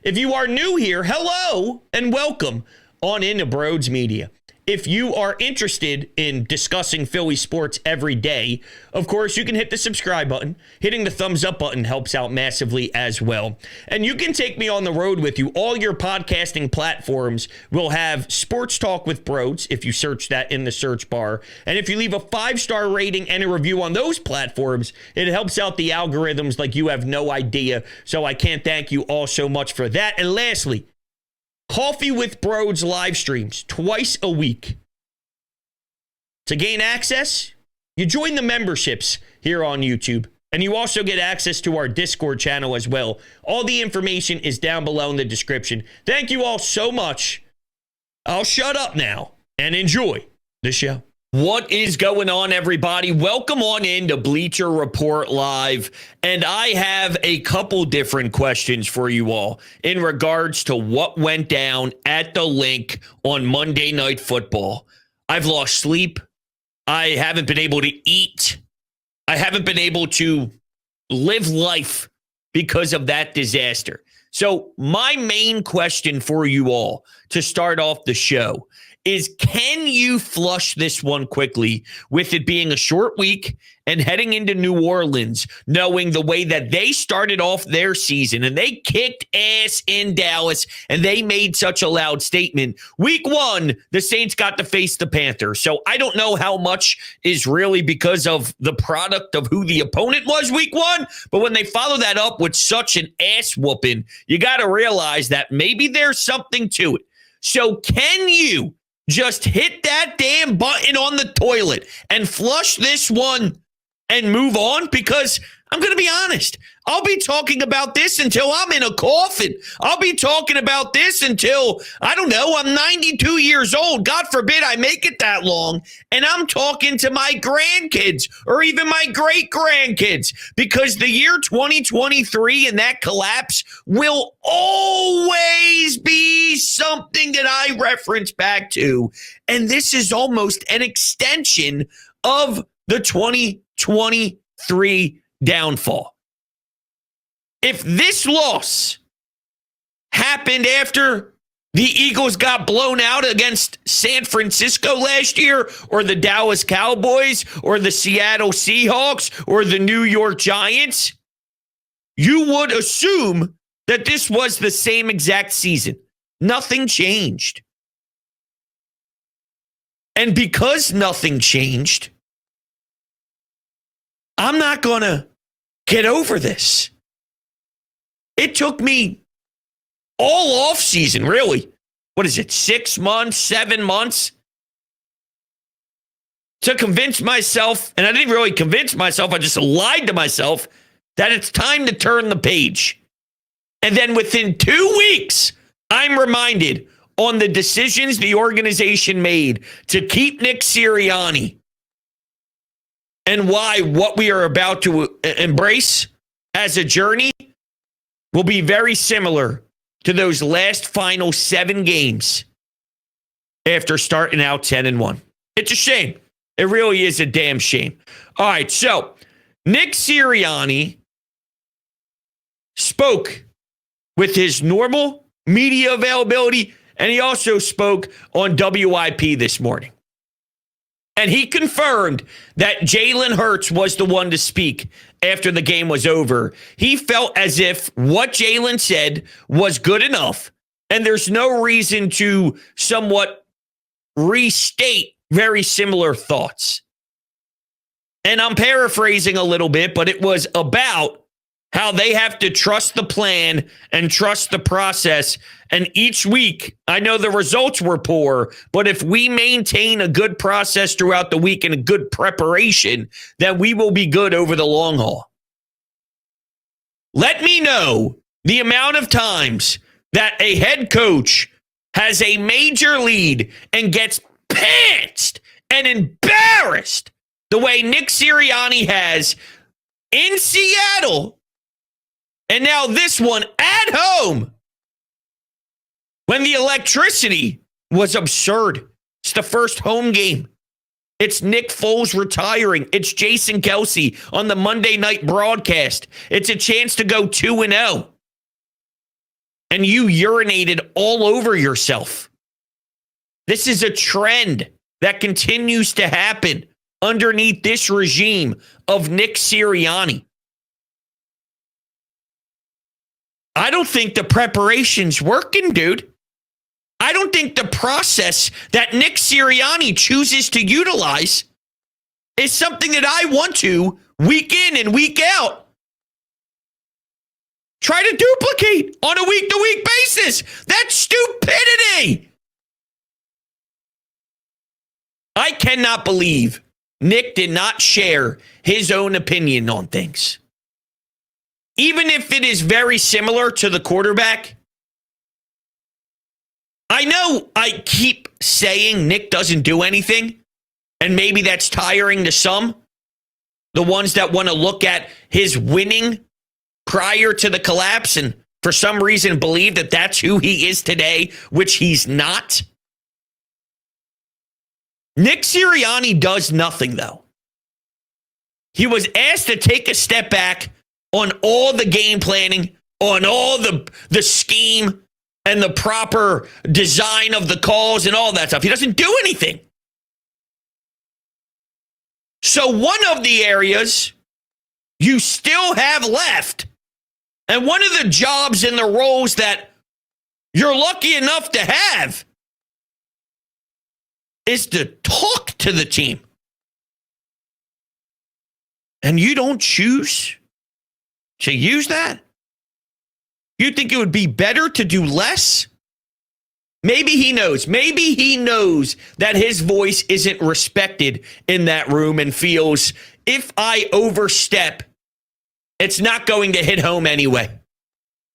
If you are new here, hello and welcome on into Brodes Media. If you are interested in discussing Philly sports every day, of course, you can hit the subscribe button. Hitting the thumbs up button helps out massively as well. And you can take me on the road with you. All your podcasting platforms will have Sports Talk with Brodes, if you search that in the search bar. And if you leave a 5-star rating and a review on those platforms, it helps out the algorithms like you have no idea. So I can't thank you all so much for that. And lastly, Coffee with Brodes live streams twice a week. To gain access, you join the memberships here on YouTube, and you also get access to our Discord channel as well. All the information is down below in the description. Thank you all so much. I'll shut up now and enjoy the show. What is going on, everybody? Welcome on into Bleacher Report Live, and I have a couple different questions for you all in regards to what went down at the Link on Monday Night Football. I've lost sleep. I haven't been able to eat. I haven't been able to live life because of that disaster. So my main question for you all to start off the show is, can you flush this one quickly with it being a short week and heading into New Orleans, knowing the way that they started off their season and they kicked ass in Dallas and they made such a loud statement? Week one, the Saints got to face the Panthers. So I don't know how much is really because of the product of who the opponent was week one, but when they follow that up with such an ass whooping, you got to realize that maybe there's something to it. So can you just hit that damn button on the toilet and flush this one and move on? Because I'm going to be honest, I'll be talking about this until I'm in a coffin. I'll be talking about this until, I don't know, I'm 92 years old. God forbid I make it that long. And I'm talking to my grandkids or even my great-grandkids, because the year 2023 and that collapse will always be something that I reference back to. And this is almost an extension of the 2023 downfall. If this loss happened after the Eagles got blown out against San Francisco last year, or the Dallas Cowboys, or the Seattle Seahawks, or the New York Giants, you would assume that this was the same exact season. Nothing changed. And because nothing changed, I'm not going to get over this. It took me all off season, really. What is it, 6 months, 7 months? To convince myself, and I didn't really convince myself, I just lied to myself, that it's time to turn the page. And then within 2 weeks, I'm reminded on the decisions the organization made to keep Nick Sirianni, and why what we are about to embrace as a journey will be very similar to those last final 7 games after starting out 10-1. It's a shame. It really is a damn shame. All right, so Nick Sirianni spoke with his normal media availability, and he also spoke on WIP this morning. And he confirmed that Jalen Hurts was the one to speak after the game was over. He felt as if what Jalen said was good enough, and there's no reason to somewhat restate very similar thoughts. And I'm paraphrasing a little bit, but it was about how they have to trust the plan and trust the process. And each week, I know the results were poor, but if we maintain a good process throughout the week and a good preparation, then we will be good over the long haul. Let me know the amount of times that a head coach has a major lead and gets pantsed and embarrassed the way Nick Sirianni has in Seattle. And now this one at home, when the electricity was absurd. It's the first home game. It's Nick Foles retiring. It's Jason Kelce on the Monday night broadcast. It's a chance to go 2-0. and you urinated all over yourself. This is a trend that continues to happen underneath this regime of Nick Sirianni. I don't think the preparation's working, dude. I don't think the process that Nick Sirianni chooses to utilize is something that I want to, week in and week out, try to duplicate on a week-to-week basis. That's stupidity. I cannot believe Nick did not share his own opinion on things. Even if it is very similar to the quarterback. I know I keep saying Nick doesn't do anything, and maybe that's tiring to some. The ones that want to look at his winning prior to the collapse and for some reason believe that that's who he is today, which he's not. Nick Sirianni does nothing, though. He was asked to take a step back on all the game planning, on all the scheme and the proper design of the calls and all that stuff. He doesn't do anything. So one of the areas you still have left, and one of the jobs and the roles that you're lucky enough to have, is to talk to the team. And you don't choose to use that? You think it would be better to do less? Maybe he knows. Maybe he knows that his voice isn't respected in that room and feels if I overstep, it's not going to hit home anyway.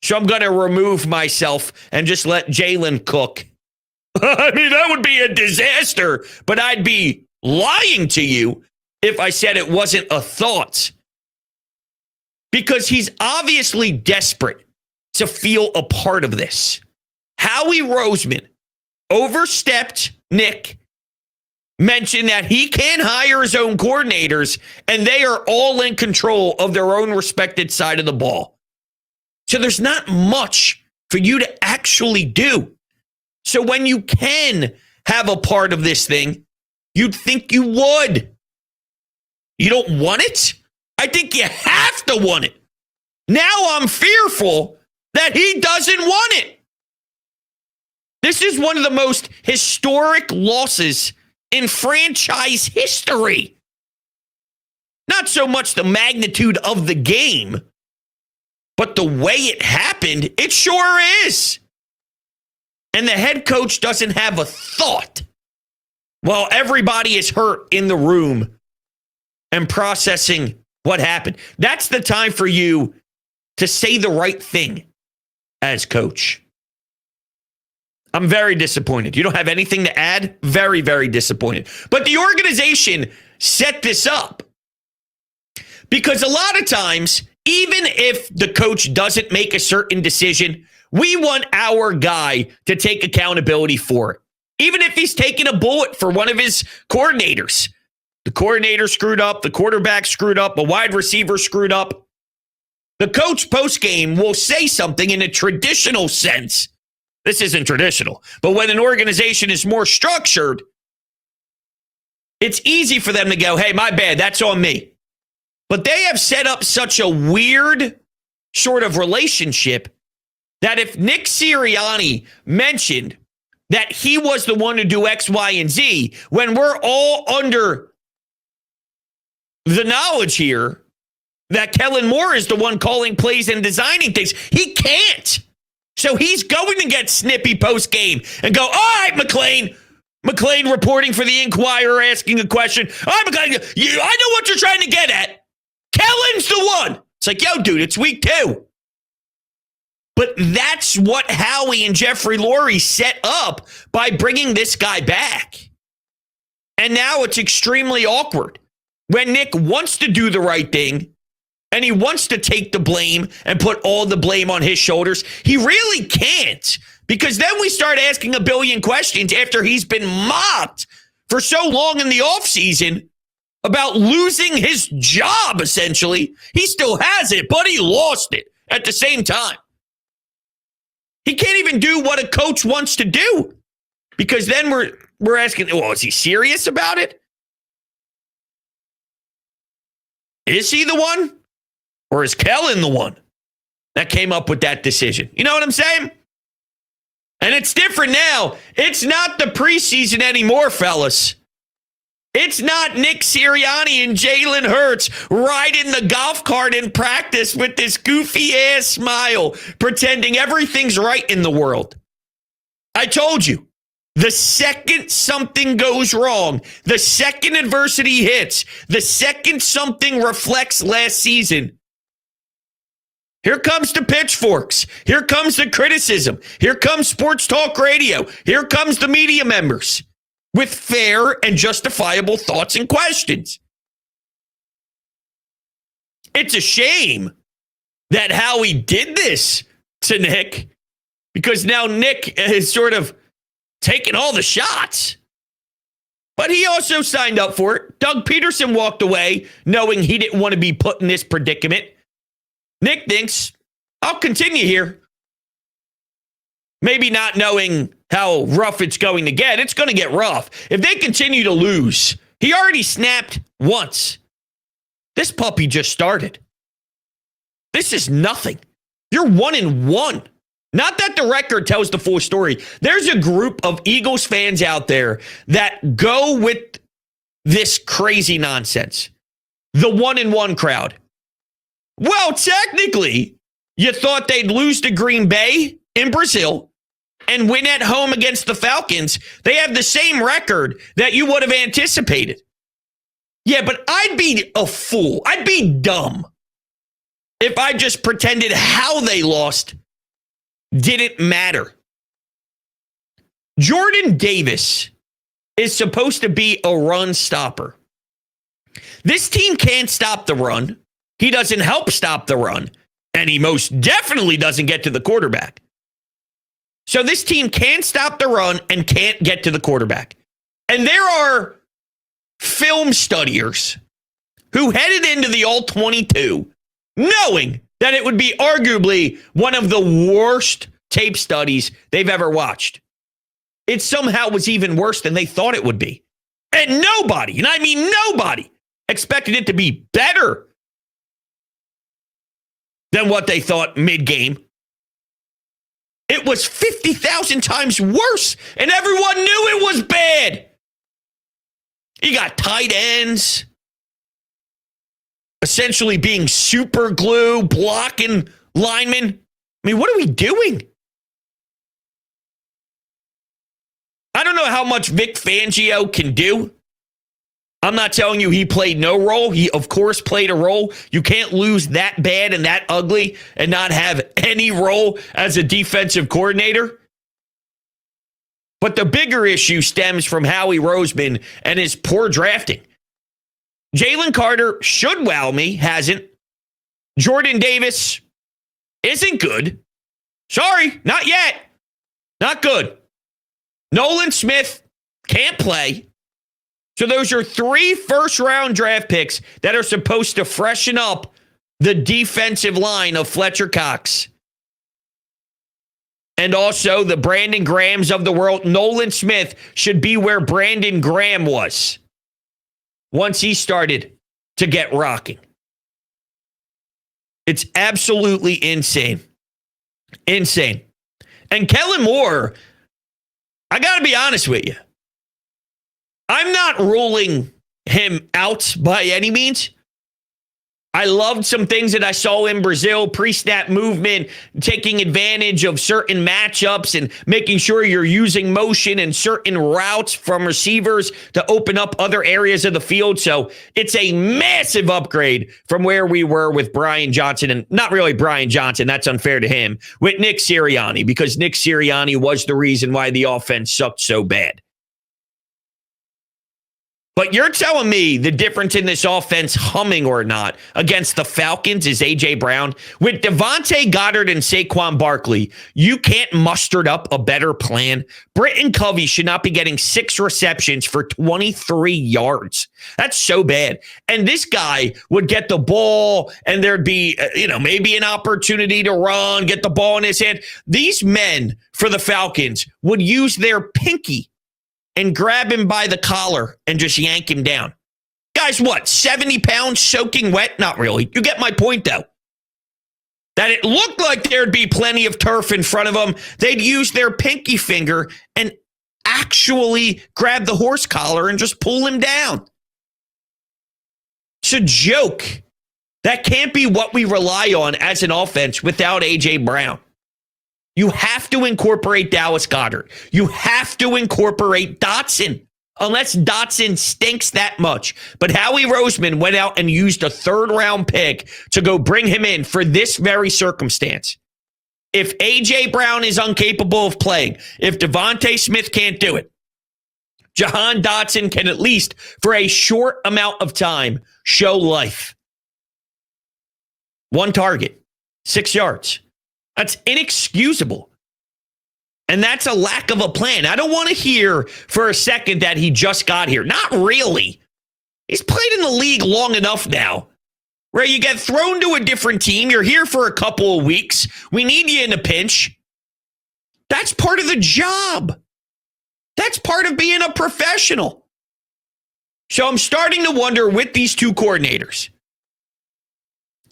So I'm going to remove myself and just let Jalen cook. I mean, that would be a disaster, but I'd be lying to you if I said it wasn't a thought. Because he's obviously desperate to feel a part of this. Howie Roseman overstepped Nick, mentioned that he can't hire his own coordinators, and they are all in control of their own respected side of the ball. So there's not much for you to actually do. So when you can have a part of this thing, you'd think you would. You don't want it? I think you have to want it. Now I'm fearful that he doesn't want it. This is one of the most historic losses in franchise history. Not so much the magnitude of the game, but the way it happened, it sure is. And the head coach doesn't have a thought while everybody is hurt in the room and processing what happened. That's the time for you to say the right thing as coach. I'm very disappointed. You don't have anything to add? Very, very disappointed. But the organization set this up because a lot of times, even if the coach doesn't make a certain decision, we want our guy to take accountability for it. Even if he's taking a bullet for one of his coordinators. The coordinator screwed up, the quarterback screwed up, a wide receiver screwed up. The coach postgame will say something in a traditional sense. This isn't traditional, but when an organization is more structured, it's easy for them to go, hey, my bad, that's on me. But they have set up such a weird sort of relationship that if Nick Sirianni mentioned that he was the one to do X, Y, and Z, when we're all under the knowledge here that Kellen Moore is the one calling plays and designing things, he can't. So he's going to get snippy post-game and go, all right, McClain. McClain reporting for the Inquirer, asking a question. All right, McClain, I know what you're trying to get at. Kellen's the one. It's like, yo, dude, it's week 2. But that's what Howie and Jeffrey Lurie set up by bringing this guy back. And now it's extremely awkward. When Nick wants to do the right thing, and he wants to take the blame and put all the blame on his shoulders, he really can't. Because then we start asking a billion questions after he's been mocked for so long in the offseason about losing his job, essentially. He still has it, but he lost it at the same time. He can't even do what a coach wants to do, because then we're asking, well, is he serious about it? Is he the one? Or is Kellen the one that came up with that decision? You know what I'm saying? And it's different now. It's not the preseason anymore, fellas. It's not Nick Sirianni and Jalen Hurts riding the golf cart in practice with this goofy-ass smile, pretending everything's right in the world. I told you, the second something goes wrong, the second adversity hits, the second something reflects last season, here comes the pitchforks. Here comes the criticism. Here comes sports talk radio. Here comes the media members with fair and justifiable thoughts and questions. It's a shame that Howie did this to Nick, because now Nick is sort of taking all the shots. But he also signed up for it. Doug Peterson walked away knowing he didn't want to be put in this predicament. Nick thinks, I'll continue here. Maybe not knowing how rough it's going to get. It's going to get rough. If they continue to lose, he already snapped once. This puppy just started. This is nothing. You're 1-1. Not that the record tells the full story. There's a group of Eagles fans out there that go with this crazy nonsense. The 1-1 crowd. Well, technically, you thought they'd lose to Green Bay in Brazil and win at home against the Falcons. They have the same record that you would have anticipated. Yeah, but I'd be a fool. I'd be dumb if I just pretended how they lost didn't matter. Jordan Davis is supposed to be a run stopper. This team can't stop the run. He doesn't help stop the run, and he most definitely doesn't get to the quarterback. So this team can't stop the run and can't get to the quarterback. And there are film studiers who headed into the All-22 knowing that it would be arguably one of the worst tape studies they've ever watched. It somehow was even worse than they thought it would be. And nobody, and I mean nobody, expected it to be better than what they thought mid-game. It was 50,000 times worse, and everyone knew it was bad. You got tight ends essentially being super glue, blocking linemen. I mean, what are we doing? I don't know how much Vic Fangio can do. I'm not telling you he played no role. He, of course, played a role. You can't lose that bad and that ugly and not have any role as a defensive coordinator. But the bigger issue stems from Howie Roseman and his poor drafting. Jalen Carter should wow me, hasn't. Jordan Davis isn't good. Sorry, not yet. Not good. Nolan Smith can't play. So those are 3 first-round draft picks that are supposed to freshen up the defensive line of Fletcher Cox. And also the Brandon Grahams of the world. Nolan Smith should be where Brandon Graham was once he started to get rocking. It's absolutely insane. Insane. And Kellen Moore, I got to be honest with you. I'm not ruling him out by any means. I loved some things that I saw in Brazil, pre-snap movement, taking advantage of certain matchups and making sure you're using motion and certain routes from receivers to open up other areas of the field. So it's a massive upgrade from where we were with Brian Johnson, and not really Brian Johnson, that's unfair to him, with Nick Sirianni, because Nick Sirianni was the reason why the offense sucked so bad. But you're telling me the difference in this offense, humming or not, against the Falcons is A.J. Brown? With Devontae Goddard and Saquon Barkley, you can't muster up a better plan. Britton Covey should not be getting 6 receptions for 23 yards. That's so bad. And this guy would get the ball, and there'd be, maybe an opportunity to run, get the ball in his hand. These men for the Falcons would use their pinky and grab him by the collar and just yank him down. Guys, what, 70 pounds soaking wet? Not really. You get my point, though. That it looked like there'd be plenty of turf in front of them. They'd use their pinky finger and actually grab the horse collar and just pull him down. It's a joke. That can't be what we rely on as an offense without A.J. Brown. You have to incorporate Dallas Goedert. You have to incorporate Dotson, unless Dotson stinks that much. But Howie Roseman went out and used a 3rd-round pick to go bring him in for this very circumstance. If A.J. Brown is incapable of playing, if Devontae Smith can't do it, Jahan Dotson can at least, for a short amount of time, show life. 1 target, 6 yards. That's inexcusable. And that's a lack of a plan. I don't want to hear for a second that he just got here. Not really. He's played in the league long enough now where you get thrown to a different team. You're here for a couple of weeks. We need you in a pinch. That's part of the job. That's part of being a professional. So I'm starting to wonder with these 2 coordinators.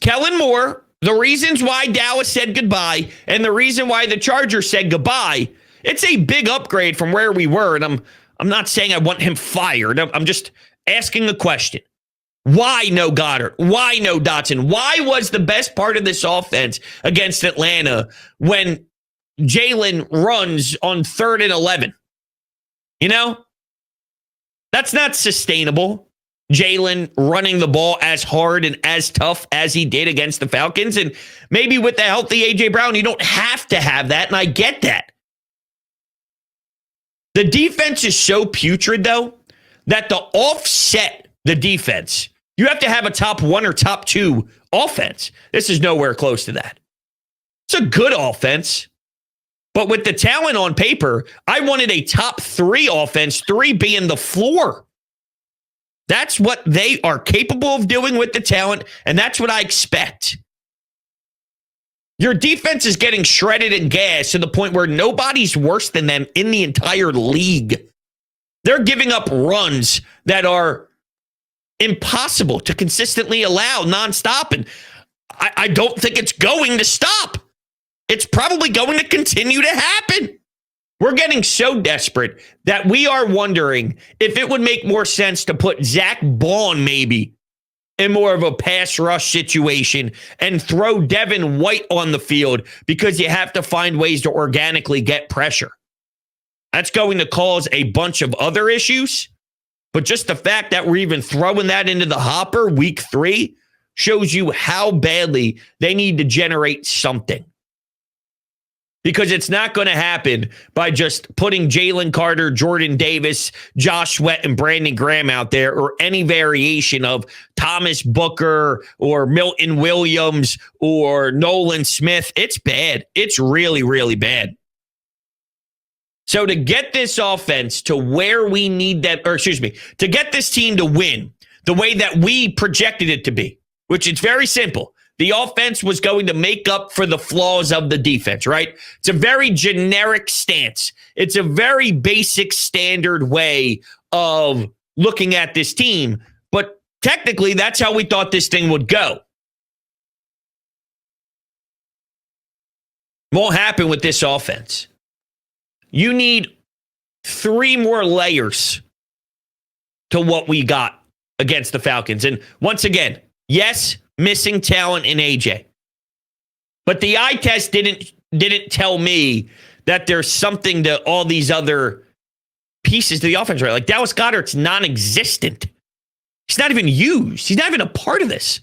Kellen Moore, the reasons why Dallas said goodbye and the reason why the Chargers said goodbye, it's a big upgrade from where we were. And I'm not saying I want him fired. I'm just asking a question. Why no Goddard? Why no Dotson? Why was the best part of this offense against Atlanta when Jalen runs on 3rd and 11? That's not sustainable. Jalen running the ball as hard and as tough as he did against the Falcons. And maybe with the healthy A.J. Brown, you don't have to have that, and I get that. The defense is so putrid, though, that to offset the defense, you have to have a top 1 or top 2 offense. This is nowhere close to that. It's a good offense. But with the talent on paper, I wanted a top 3 offense, 3 being the floor. That's what they are capable of doing with the talent, and that's what I expect. Your defense is getting shredded and gassed to the point where nobody's worse than them in the entire league. They're giving up runs that are impossible to consistently allow nonstop, and I don't think it's going to stop. It's probably going to continue to happen. We're getting so desperate that we are wondering if it would make more sense to put Zach Bond maybe in more of a pass rush situation and throw Devin White on the field because you have to find ways to organically get pressure. That's going to cause a bunch of other issues. But just the fact that we're even throwing that into the hopper week 3 shows you how badly they need to generate something. Because it's not going to happen by just putting Jalen Carter, Jordan Davis, Josh Sweat, and Brandon Graham out there, or any variation of Thomas Booker or Milton Williams or Nolan Smith. It's bad. It's really, really bad. So to get this offense to where we need them, to get this team to win the way that we projected it to be, which is very simple. The offense was going to make up for the flaws of the defense, right? It's a very generic stance. It's a very basic standard way of looking at this team. But technically, that's how we thought this thing would go. Won't happen with this offense. You need 3 more layers to what we got against the Falcons. And once again, yes, missing talent in AJ. But the eye test didn't tell me that there's something to all these other pieces to the offense, right? Like Dallas Goedert's non-existent. He's not even used. He's not even a part of this.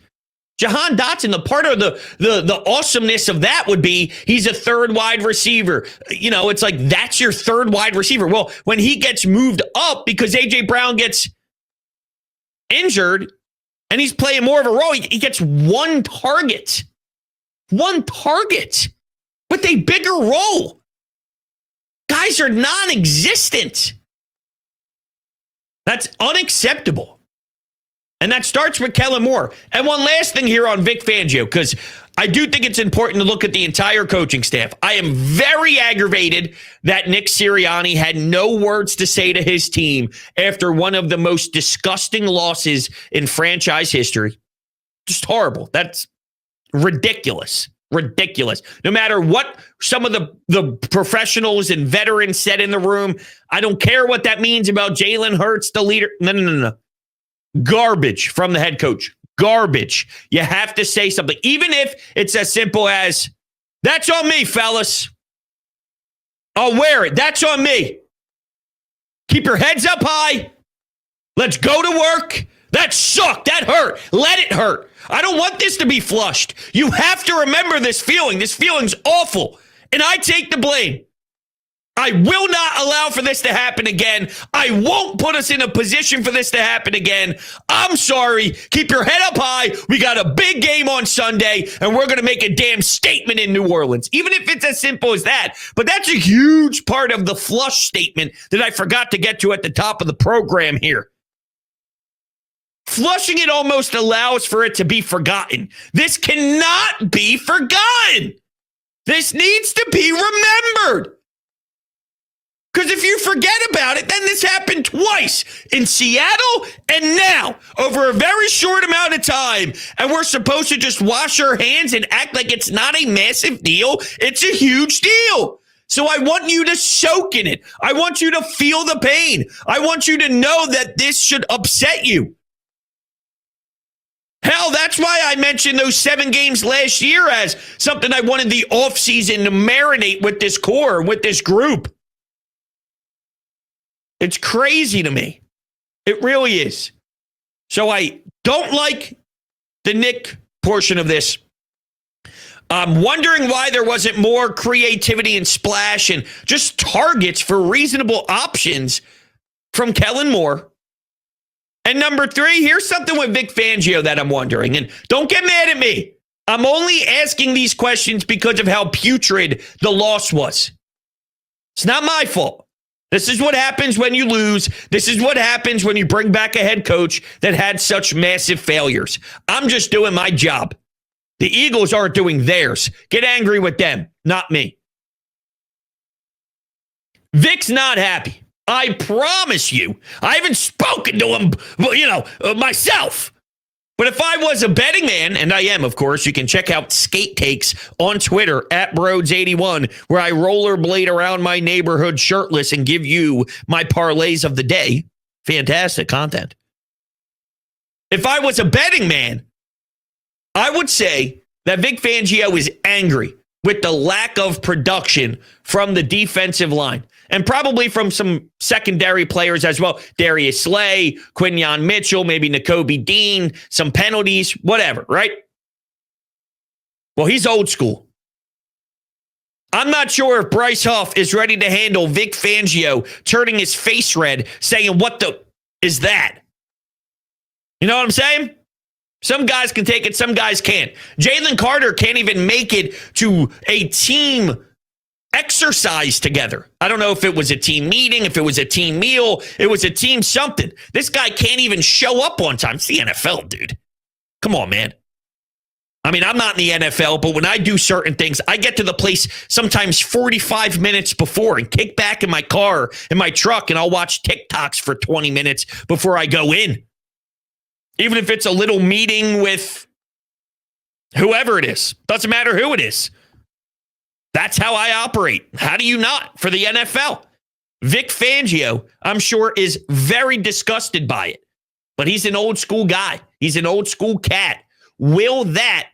Jahan Dotson, the part of the awesomeness of that would be he's a 3rd wide receiver. You know, it's like that's your 3rd wide receiver. Well, when he gets moved up because A.J. Brown gets injured and he's playing more of a role. He gets one target with a bigger role. Guys are non-existent. That's unacceptable. And that starts with Kellen Moore. And one last thing here on Vic Fangio, because I do think it's important to look at the entire coaching staff. I am very aggravated that Nick Sirianni had no words to say to his team after one of the most disgusting losses in franchise history. Just horrible. That's ridiculous. Ridiculous. No matter what some of the professionals and veterans said in the room, I don't care what that means about Jalen Hurts, the leader. No. Garbage from the head coach. Garbage. You have to say something, even if it's as simple as, that's on me, fellas. I'll wear it. That's on me. Keep your heads up high. Let's go to work. That sucked. That hurt. Let it hurt. I don't want this to be flushed. You have to remember this feeling. This feeling's awful. And I take the blame. I will not allow for this to happen again. I won't put us in a position for this to happen again. I'm sorry. Keep your head up high. We got a big game on Sunday, and we're going to make a damn statement in New Orleans, even if it's as simple as that. But that's a huge part of the flush statement that I forgot to get to at the top of the program here. Flushing it almost allows for it to be forgotten. This cannot be forgotten. This needs to be remembered. Because if you forget about it, then this happened twice in Seattle and now over a very short amount of time. And we're supposed to just wash our hands and act like it's not a massive deal. It's a huge deal. So I want you to soak in it. I want you to feel the pain. I want you to know that this should upset you. Hell, that's why I mentioned those 7 games last year as something I wanted the offseason to marinate with this core, with this group. It's crazy to me. It really is. So I don't like the Nick portion of this. I'm wondering why there wasn't more creativity and splash and just targets for reasonable options from Kellen Moore. And number 3, here's something with Vic Fangio that I'm wondering. And don't get mad at me. I'm only asking these questions because of how putrid the loss was. It's not my fault. This is what happens when you lose. This is what happens when you bring back a head coach that had such massive failures. I'm just doing my job. The Eagles aren't doing theirs. Get angry with them, not me. Vic's not happy. I promise you. I haven't spoken to him, myself. But if I was a betting man, and I am, of course, you can check out Skate Takes on Twitter at Brodes81, where I rollerblade around my neighborhood shirtless and give you my parlays of the day. Fantastic content. If I was a betting man, I would say that Vic Fangio is angry with the lack of production from the defensive line. And probably from some secondary players as well. Darius Slay, Quinyon Mitchell, maybe Nakobe Dean, some penalties, whatever, right? Well, he's old school. I'm not sure if Bryce Huff is ready to handle Vic Fangio turning his face red, saying, what the is that? You know what I'm saying? Some guys can take it, some guys can't. Jalen Carter can't even make it to a team exercise together. I don't know if it was a team meeting, if it was a team meal, it was a team something. This guy can't even show up on time. It's the NFL, dude. Come on, man. I mean, I'm not in the NFL, but when I do certain things, I get to the place sometimes 45 minutes before and kick back in my car, in my truck, and I'll watch TikToks for 20 minutes before I go in. Even if it's a little meeting with whoever it is. Doesn't matter who it is. That's how I operate. How do you not for the NFL? Vic Fangio, I'm sure, is very disgusted by it. But he's an old school guy. He's an old school cat. Will that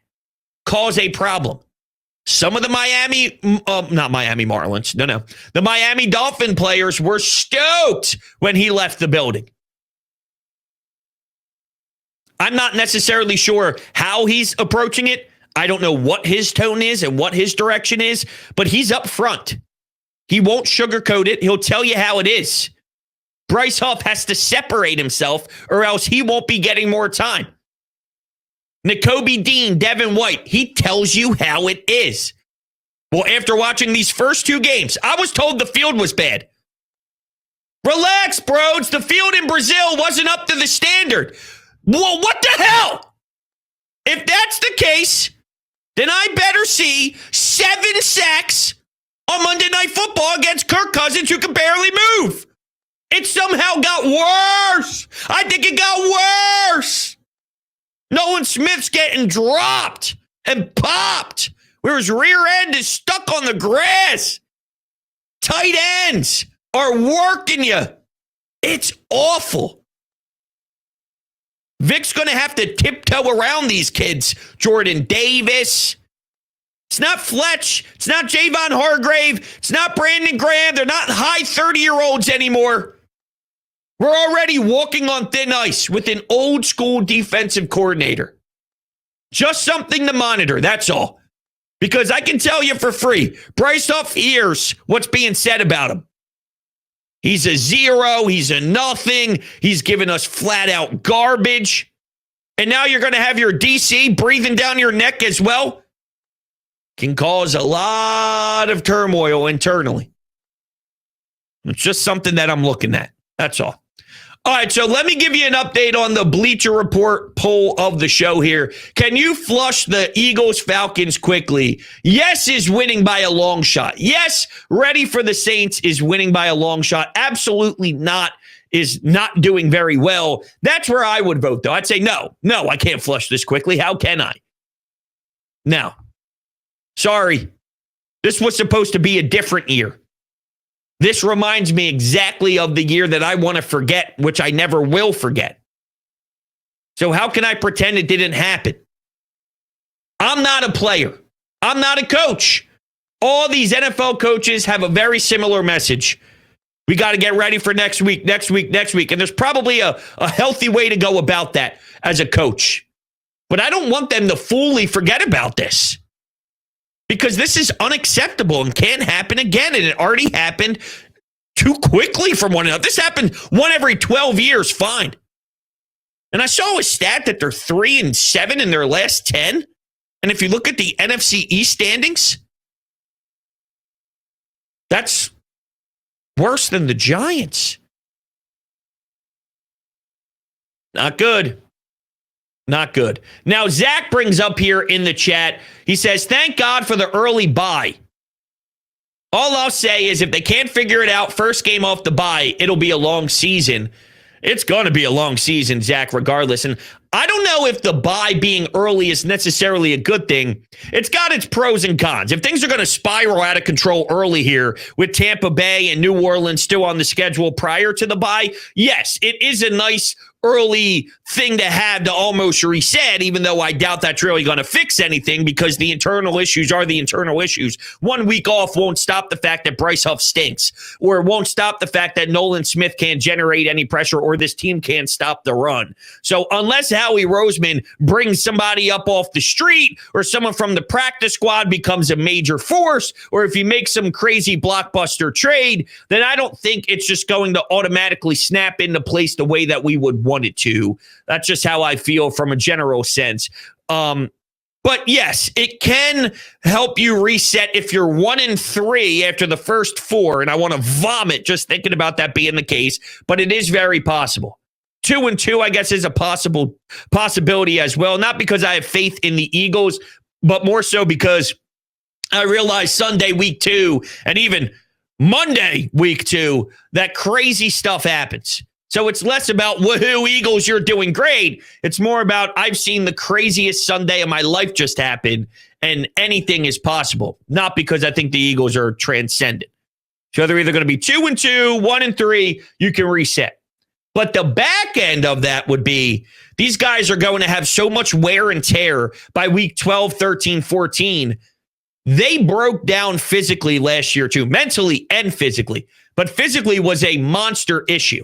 cause a problem? Some of the not Miami Marlins. No. The Miami Dolphin players were stoked when he left the building. I'm not necessarily sure how he's approaching it. I don't know what his tone is and what his direction is, but he's up front. He won't sugarcoat it. He'll tell you how it is. Bryce Huff has to separate himself or else he won't be getting more time. Nakobe Dean, Devin White, he tells you how it is. Well, after watching these first two games, I was told the field was bad. Relax, Brodes. The field in Brazil wasn't up to the standard. Well, what the hell? If that's the case, then I better see 7 sacks on Monday Night Football against Kirk Cousins, who can barely move. It somehow got worse. I think it got worse. Nolan Smith's getting dropped and popped, where his rear end is stuck on the grass. Tight ends are working you. It's awful. Vic's going to have to tiptoe around these kids. Jordan Davis. It's not Fletch. It's not Javon Hargrave. It's not Brandon Graham. They're not high 30-year-olds anymore. We're already walking on thin ice with an old school defensive coordinator. Just something to monitor, that's all. Because I can tell you for free, Bryce Huff hears what's being said about him. He's a zero. He's a nothing. He's giving us flat out garbage. And now you're going to have your DC breathing down your neck as well. Can cause a lot of turmoil internally. It's just something that I'm looking at. That's all. All right, so let me give you an update on the Bleacher Report poll of the show here. Can you flush the Eagles-Falcons quickly? Yes is winning by a long shot. Yes, ready for the Saints is winning by a long shot. Absolutely not is not doing very well. That's where I would vote, though. I'd say no, I can't flush this quickly. How can I? Now, sorry, this was supposed to be a different year. This reminds me exactly of the year that I want to forget, which I never will forget. So how can I pretend it didn't happen? I'm not a player. I'm not a coach. All these NFL coaches have a very similar message. We got to get ready for next week. And there's probably a healthy way to go about that as a coach. But I don't want them to fully forget about this. Because this is unacceptable and can't happen again. And it already happened too quickly from one another. This happened one every 12 years, fine. And I saw a stat that they're 3-7 in their last 10. And if you look at the NFC East standings, that's worse than the Giants. Not good. Not good. Now, Zach brings up here in the chat, he says, thank God for the early bye. All I'll say is if they can't figure it out first game off the bye, it'll be a long season. It's going to be a long season, Zach, regardless. And I don't know if the bye being early is necessarily a good thing. It's got its pros and cons. If things are going to spiral out of control early here with Tampa Bay and New Orleans still on the schedule prior to the bye, yes, it is a nice early thing to have to almost reset, even though I doubt that's really going to fix anything because the internal issues are the internal issues. 1 week off won't stop the fact that Bryce Huff stinks, or it won't stop the fact that Nolan Smith can't generate any pressure or this team can't stop the run. So unless Howie Roseman brings somebody up off the street or someone from the practice squad becomes a major force, or if he makes some crazy blockbuster trade, then I don't think it's just going to automatically snap into place the way that we would want it to. That's just how I feel from a general sense. But yes, it can help you reset if you're 1-3 after the first 4. And I want to vomit just thinking about that being the case, but it is very possible. 2-2, I guess, is a possibility as well. Not because I have faith in the Eagles, but more so because I realize Sunday week 2 and even Monday week 2, that crazy stuff happens. So it's less about, woohoo, Eagles, you're doing great. It's more about, I've seen the craziest Sunday of my life just happen, and anything is possible. Not because I think the Eagles are transcendent. So they're either going to be 2-2, 1-3, you can reset. But the back end of that would be, these guys are going to have so much wear and tear by week 12, 13, 14. They broke down physically last year too, mentally and physically. But physically was a monster issue.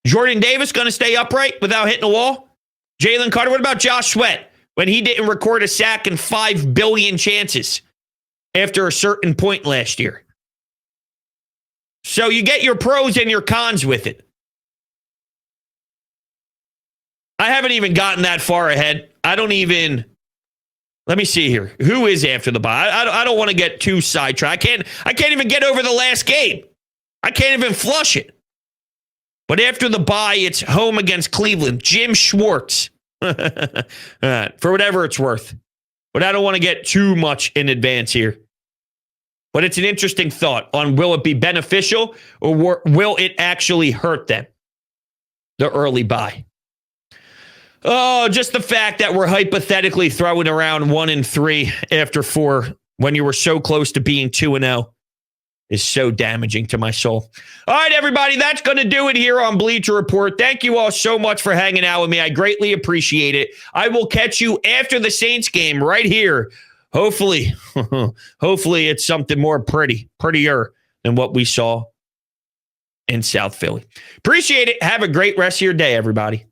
Jordan Davis going to stay upright without hitting a wall? Jalen Carter, what about Josh Sweat when he didn't record a sack in 5 billion chances after a certain point last year? So you get your pros and your cons with it. I haven't even gotten that far ahead. I don't even. Let me see here. Who is after the bye? I don't want to get too sidetracked. I can't even get over the last game. I can't even flush it. But after the bye, it's home against Cleveland. Jim Schwartz. For whatever it's worth. But I don't want to get too much in advance here. But it's an interesting thought on will it be beneficial or will it actually hurt them? The early bye. Oh, just the fact that we're hypothetically throwing around 1-3 after 4 when you were so close to being 2-0 is so damaging to my soul. All right, everybody, that's going to do it here on Bleacher Report. Thank you all so much for hanging out with me. I greatly appreciate it. I will catch you after the Saints game right here. Hopefully it's something more prettier than what we saw in South Philly. Appreciate it. Have a great rest of your day, everybody.